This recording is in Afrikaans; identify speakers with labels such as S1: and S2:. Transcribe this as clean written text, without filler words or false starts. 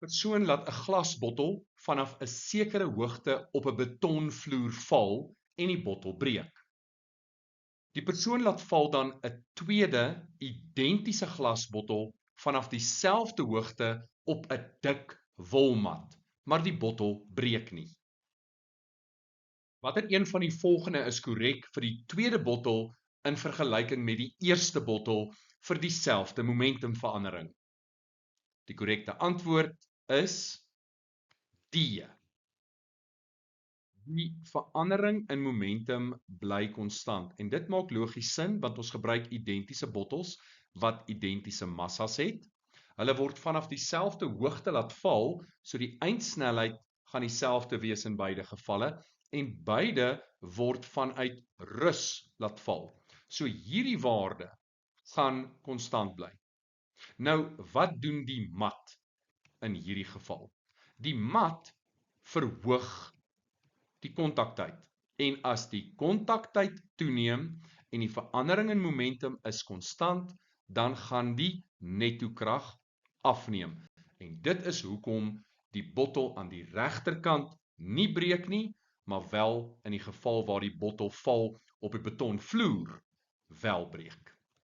S1: Persoon laat 'n glasbottel vanaf 'n sekere hoogte op 'n betonvloer val en die bottel breek. Die persoon laat val dan 'n tweede identiese glasbottel vanaf dieselfde hoogte op 'n dik wolmat, maar die bottel breek nie. Watter een van die volgende is korrek vir die tweede bottel in vergelyking met die eerste bottel vir dieselfde momentumverandering? Die korrekte antwoord is D. Die verandering in momentum bly konstant en dit maak logies sin want ons gebruik identiese bottels wat identiese massas het. Hulle word vanaf dieselfde hoogte laat val, so die eindsnelheid gaan dieselfde wees in beide gevalle en beide word vanuit rus laat val. So hierdie waarde gaan konstant bly. Nou, wat doen die mat in hierdie geval? Die mat verhoog die kontaktyd. En as die kontaktyd toeneem en die verandering in momentum is konstant, dan gaan die nettokrag afneem. En dit is hoekom die bottel aan die regterkant nie breek nie, maar wel in die geval waar die bottel val op die betonvloer wel breek.